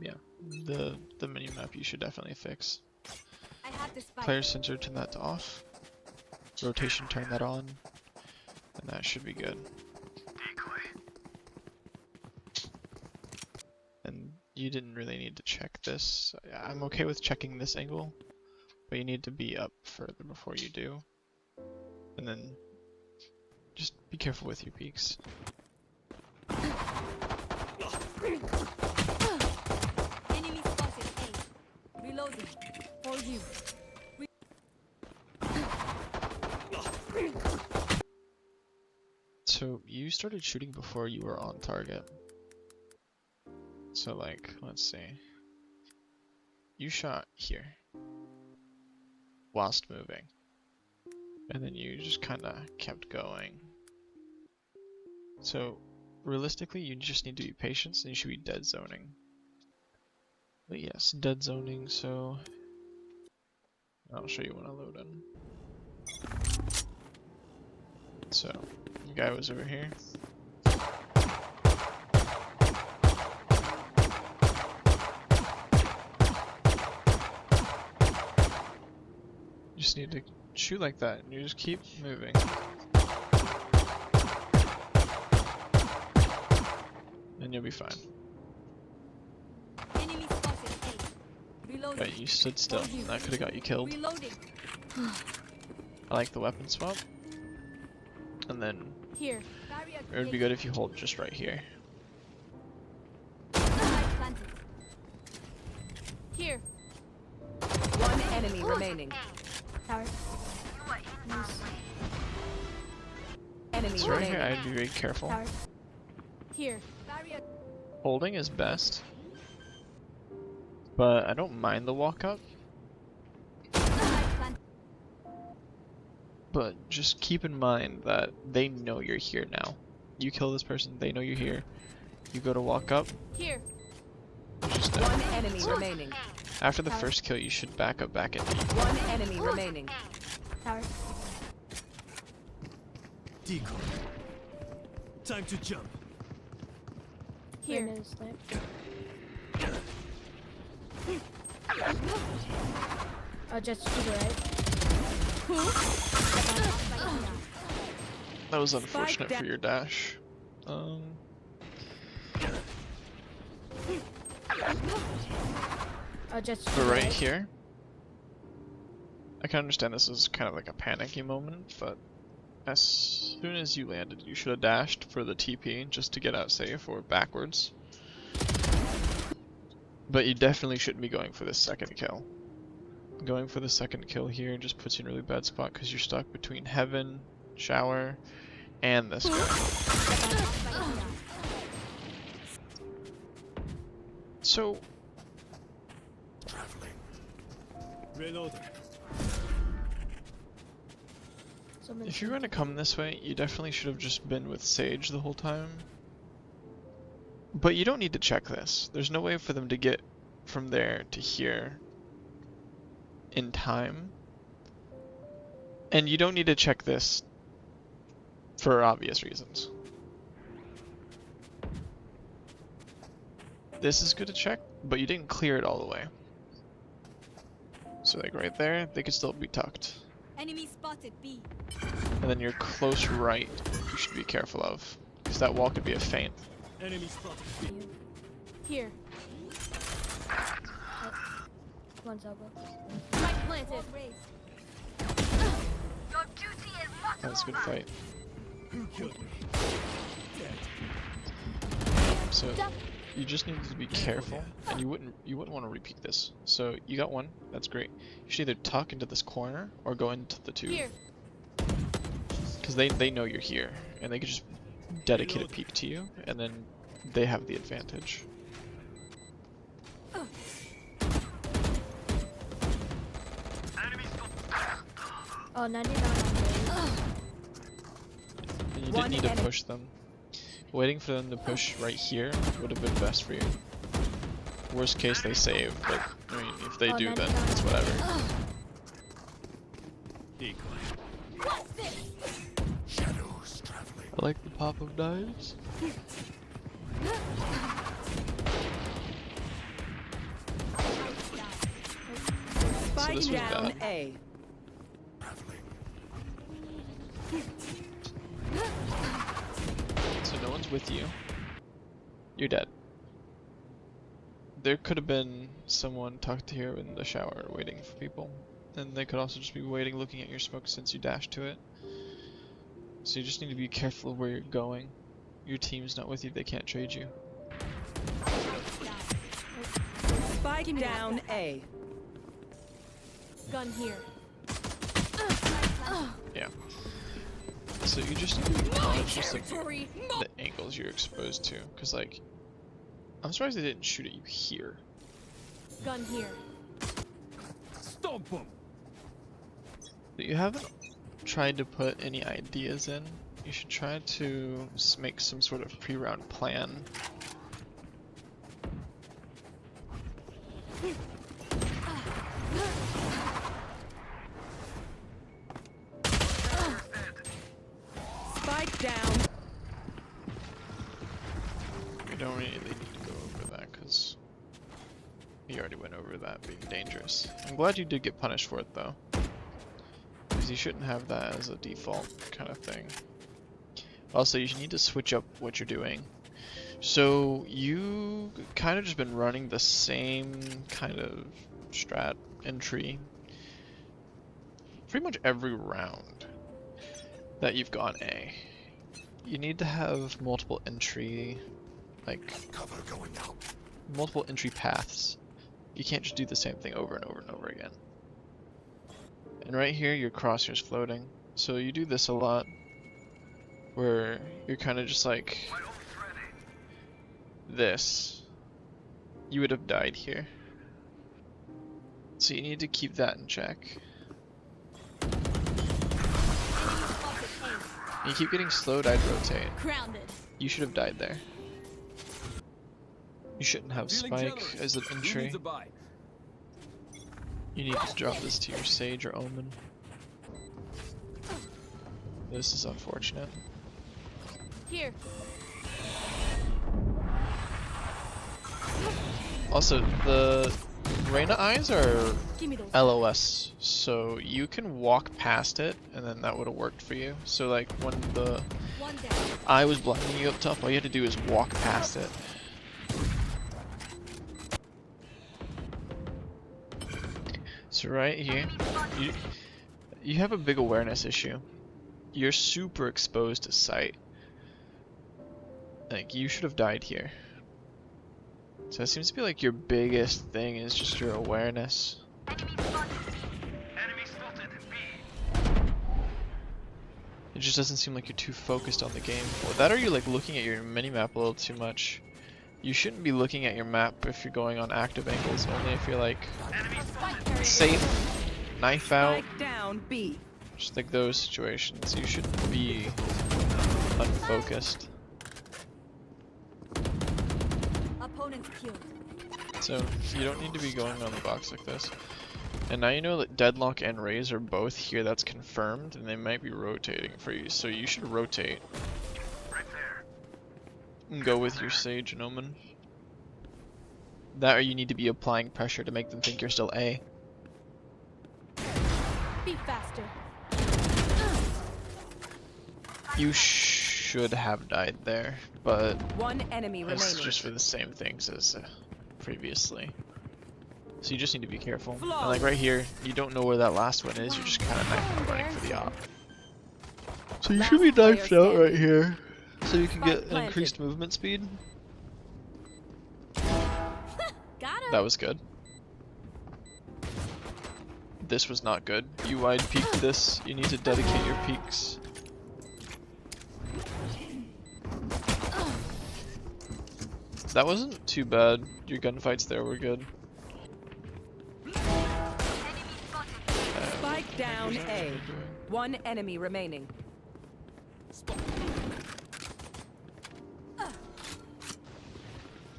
Yeah, the mini map you should definitely fix. I have the spike. Player center, turn that to off. Rotation, turn that on, and that should be good. And you didn't really need to check this. I'm okay with checking this angle, but you need to be up further before you do. And then just be careful with your peaks. Enemy spotted. A. Reloading. For you. So you started shooting before you were on target. So like, let's see. You shot here whilst moving. And then you just kind of kept going. So realistically, you just need to be patient and you should be dead zoning. But yes, dead zoning, so I'll show you when I load in. So, the guy was over here. You just need to shoot like that, and you just keep moving. And you'll be fine. Enemy spotted. A. Reloading. But you stood still, and that could have got you killed. Reloading. I like the weapon swap. And then Here. it would be good if you hold just right here. Planted. Here. One enemy remaining. Tower. Nice. Enemy So right remaining. here, I'd be very careful. Tower. Here. Barrier. Holding is best. But I don't mind the walk up. Planted. But just keep in mind that they know you're here now. You kill this person, they know you're here. You go to walk up, Here. you're just dead. One enemy remaining. After the first kill, you should back up back in deep. One enemy remaining. Tower. Decoy. Time to jump. Here. Just to the right. That was unfortunate for your dash. Just to But the right here, I can understand this is kind of like a panicky moment, but as soon as you landed, you should have dashed for the TP just to get out safe or backwards. But you definitely shouldn't be going for this second kill. Going for the second kill here just puts you in a really bad spot because you're stuck between heaven, shower, and this guy. So, Reloading. if you're going to come this way, you definitely should have just been with Sage the whole time. But you don't need to check this. There's no way for them to get from there to here in time. And you don't need to check this for obvious reasons. This is good to check, but you didn't clear it all the way. So like right there, they could still be tucked. Enemy spotted. B. And then your close right, you should be careful of. Because that wall could be a feint. Enemy spotted. Here. One's elbow. Spike planted. Your duty is not That was a good fight. Who killed me? Dead. So you just need to be careful, and you wouldn't want to repeat this. So you got one, that's great. You should either tuck into this corner or go into the tube. Here. Because they know you're here, and they could just dedicate a peek to you, and then they have the advantage. Oh, 99. And you One didn't need to enemy. push them. Waiting for them to push right here would have been best for you. Worst case, they save, but I mean, if they do, then it's whatever. Decoy. Shadows traveling. I like the pop of dives. Spike this was down bad. A. So no one's with you. You're dead. There could have been someone tucked here in the shower waiting for people. And they could also just be waiting looking at your smoke since you dashed to it. So you just need to be careful where you're going. Your team's not with you, they can't trade you. Spike down A. Gun here. Yeah. So you just need to acknowledge just like the angles you're exposed to. Cause like, I'm surprised they didn't shoot at you here. Gun here. Stomp him. But you haven't tried to put any ideas in. You should try to make some sort of pre-round plan. Spike down. We don't really need to go over that because we already went over that being dangerous. I'm glad you did get punished for it though, because you shouldn't have that as a default kind of thing. Also, you need to switch up what you're doing. So you kind of just been running the same kind of strat entry pretty much every round that you've gone A. You need to have multiple entry, like Cover going out. multiple entry paths. You can't just do the same thing over and over and over again. And right here, your crosshair's floating. So you do this a lot, where you're kind of just like this. You would have died here. So you need to keep that in check. You keep getting slowed, I'd rotate. Grounded. You should have died there. You shouldn't have Spike as an entry. You need to drop this to your Sage or Omen. This is unfortunate. Here. Also, the Reyna eyes are Give me those. LOS, so you can walk past it, and then that would have worked for you. So like when the One down. eye was blinding you up top, all you had to do is walk past it. So right here, you have a big awareness issue. You're super exposed to sight. Like, you should have died here. So it seems to be like your biggest thing is just your awareness. It just doesn't seem like you're too focused on the game. Well, that or you're like looking at your minimap a little too much. You shouldn't be looking at your map if you're going on active angles, only if you're like safe, knife out, Spike down B. just like those situations. You shouldn't be unfocused. Opponent killed. So you don't need to be going on the box like this. And now you know that Deadlock and Raze are both here, that's confirmed, and they might be rotating for you. So you should rotate. And go with your Sage and Omen. That or you need to be applying pressure to make them think you're still A. Be faster. You should have died there, but One enemy it's remaining. just for the same things as previously. So you just need to be careful. And like right here, you don't know where that last one is, you're just kind of running for the op. So you should be knifed out right here, so you can get an increased movement speed. Got him. That was good. This was not good. You wide peeked this, you need to dedicate your peaks. That wasn't too bad. Your gunfights there were good. Spike down A. One enemy remaining.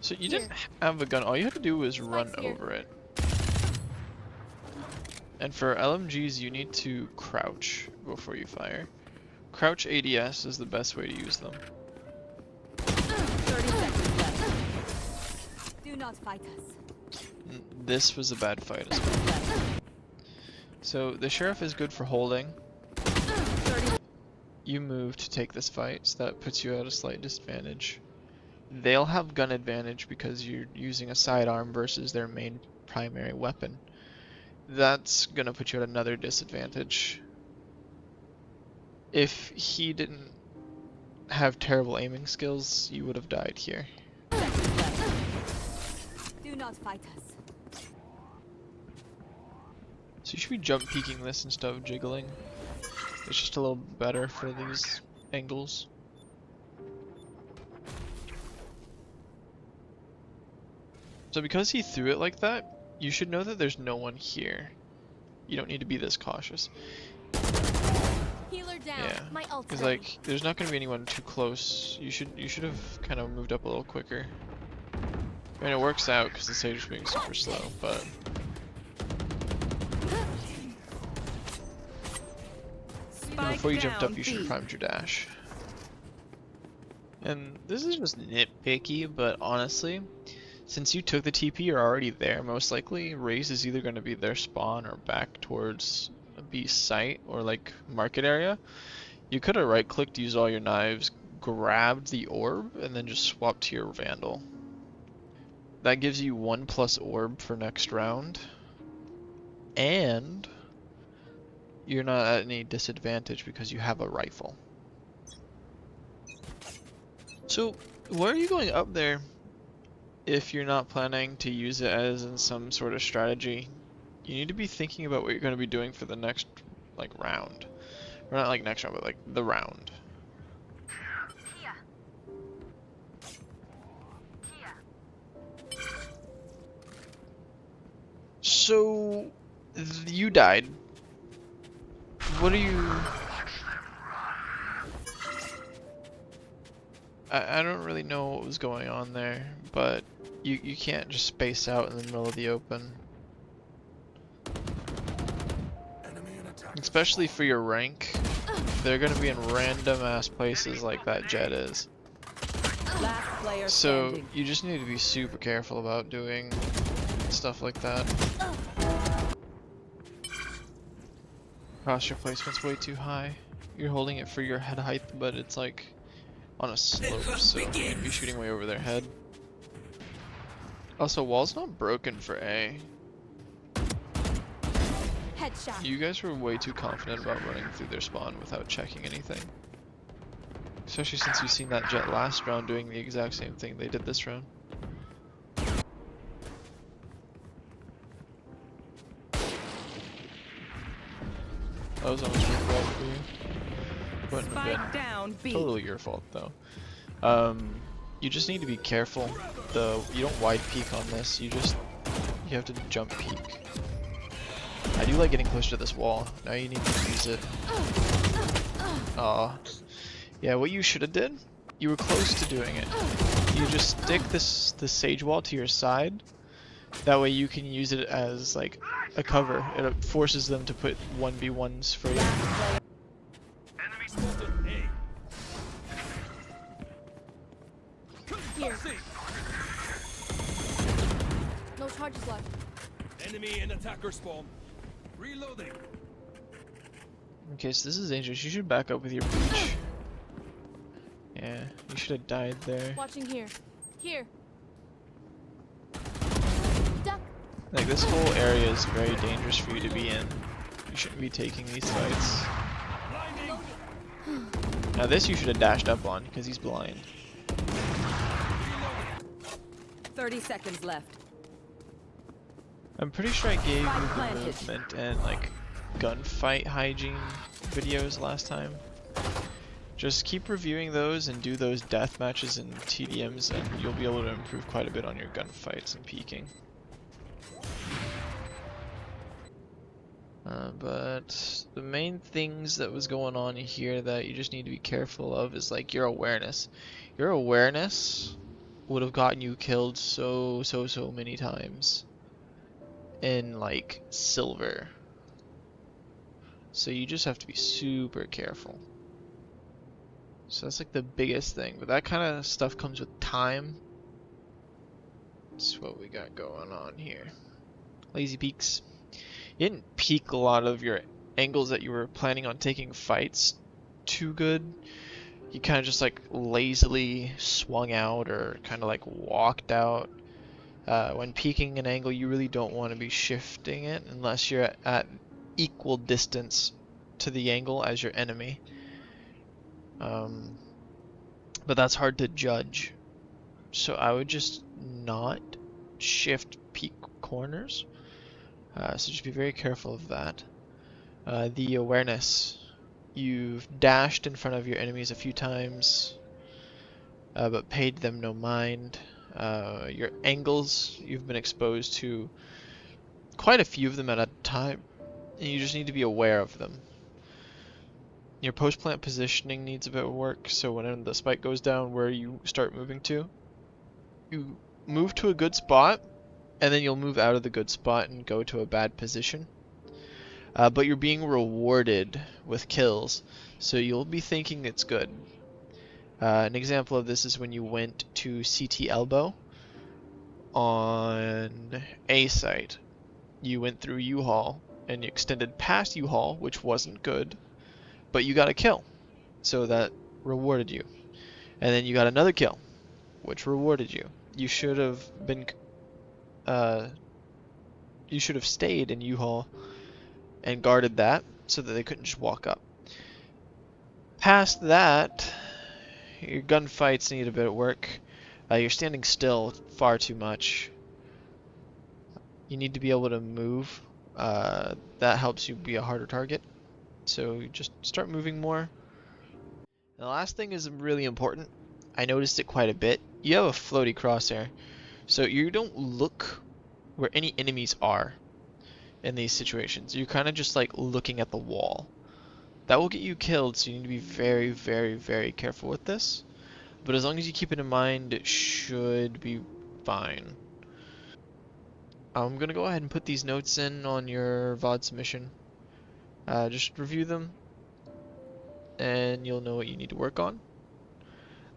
So you didn't have a gun, all you had to do was run Spike's here. over it. And for LMGs you need to crouch before you fire. Crouch ADS is the best way to use them. 30 seconds left. Do not fight us. This was a bad fight as well. So the sheriff is good for holding. 30. You move to take this fight, so that puts you at a slight disadvantage. They'll have gun advantage because you're using a sidearm versus their main primary weapon. That's gonna put you at another disadvantage. If he didn't have terrible aiming skills, you would have died here. Do not fight us. So you should be jump peeking this instead of jiggling. It's just a little better for these angles. So because he threw it like that, you should know that there's no one here. You don't need to be this cautious. Healer down. Yeah, My ult. because like there's not going to be anyone too close. You should have kind of moved up a little quicker. I mean, it works out because the sage is being super slow, but before you jumped up, you should have primed your dash. And this is just nitpicky, but honestly, since you took the TP, you're already there. Most likely, Raze is either going to be their spawn or back towards a B site or like market area. You could have right-clicked, used all your knives, grabbed the orb, and then just swapped to your Vandal. That gives you 1+ orb for next round, and you're not at any disadvantage because you have a rifle. So, why are you going up there if you're not planning to use it as in some sort of strategy? You need to be thinking about what you're going to be doing for the next like round. Or not like next round, but like the round. So, you died. What are you... I don't really know what was going on there, but you can't just space out in the middle of the open. Especially for your rank, they're gonna be in random ass places like that jet is. Last player So standing. you just need to be super careful about doing stuff like that. Posture placement's way too high. You're holding it for your head height, but it's like on a slope, so you'd be shooting way over their head. Also, wall's not broken for A. Headshot. You guys were way too confident about running through their spawn without checking anything. Especially since you've seen that jet last round doing the exact same thing they did this round. That was almost your fault for you. Wouldn't have Spike been down B. totally your fault though. You just need to be careful. You don't wide peek on this. You have to jump peek. I do like getting close to this wall. Now you need to use it. Aw. Yeah, what you should have did, you were close to doing it. You just stick the sage wall to your side. That way you can use it as like a cover. It forces them to put 1v1s for you. Enemy spotted. A. Here. No charges left. Enemy and attacker spawn. Reloading. Okay, so this is dangerous. You should back up with your breach. Yeah, you should have died there. Watching here. Here. Duck. Like, this whole area is very dangerous for you to be in. You shouldn't be taking these fights. Blinding. Now this you should have dashed up on, because he's blind. 30 seconds left. I'm pretty sure I gave you Spike the planted. movement and, like, gunfight hygiene videos last time. Just keep reviewing those and do those death matches and TDMs, and you'll be able to improve quite a bit on your gunfights and peeking. But the main things that was going on here that you just need to be careful of is like your awareness. Your awareness would have gotten you killed so many times in like silver. So you just have to be super careful. So that's like the biggest thing, but that kind of stuff comes with time. That's what we got going on here. Lazy peaks. You didn't peak a lot of your angles that you were planning on taking fights too good. You kind of just like lazily swung out or kind of like walked out. When peaking an angle, you really don't want to be shifting it unless you're at equal distance to the angle as your enemy. But that's hard to judge. So I would just not shift peak corners. So just be very careful of that. The awareness. You've dashed in front of your enemies a few times, but paid them no mind. Your angles, you've been exposed to quite a few of them at a time, and you just need to be aware of them. Your post-plant positioning needs a bit of work, so when the spike goes down, where you start moving to, you move to a good spot, and then you'll move out of the good spot and go to a bad position. But you're being rewarded with kills, so you'll be thinking it's good. An example of this is when you went to CT elbow on A site. You went through U-Haul and you extended past U-Haul, which wasn't good, but you got a kill, so that rewarded you. And then you got another kill, which rewarded you. You should have been, you should have stayed in U-Haul and guarded that so that they couldn't just walk up. Past that, your gunfights need a bit of work. You're standing still far too much. You need to be able to move. That helps you be a harder target. So you just start moving more. And the last thing is really important. I noticed it quite a bit. You have a floaty crosshair. So you don't look where any enemies are in these situations. You're kind of just like looking at the wall. That will get you killed, so you need to be very, very, very careful with this. But as long as you keep it in mind, it should be fine. I'm gonna go ahead and put these notes in on your VOD submission. Just review them, and you'll know what you need to work on.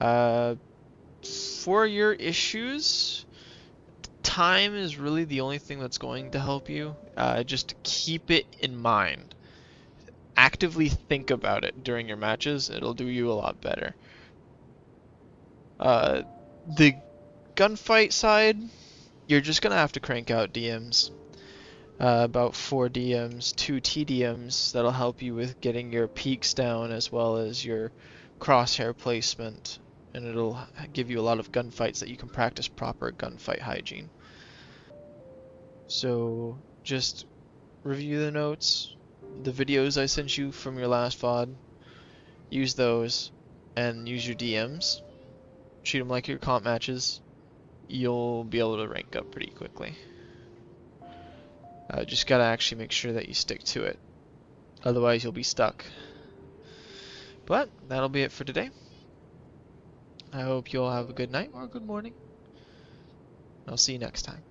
For your issues, time is really the only thing that's going to help you. Just keep it in mind. Actively think about it during your matches. It'll do you a lot better. The gunfight side, you're just gonna have to crank out DMs. About 4 DMs, 2 TDMs that'll help you with getting your peaks down as well as your crosshair placement, and it'll give you a lot of gunfights that you can practice proper gunfight hygiene. So just review the notes, the videos I sent you from your last VOD, use those, and use your DMs. Treat them like your comp matches. You'll be able to rank up pretty quickly. Just gotta actually make sure that you stick to it. Otherwise you'll be stuck. But that'll be it for today. I hope you all have a good night or a good morning. I'll see you next time.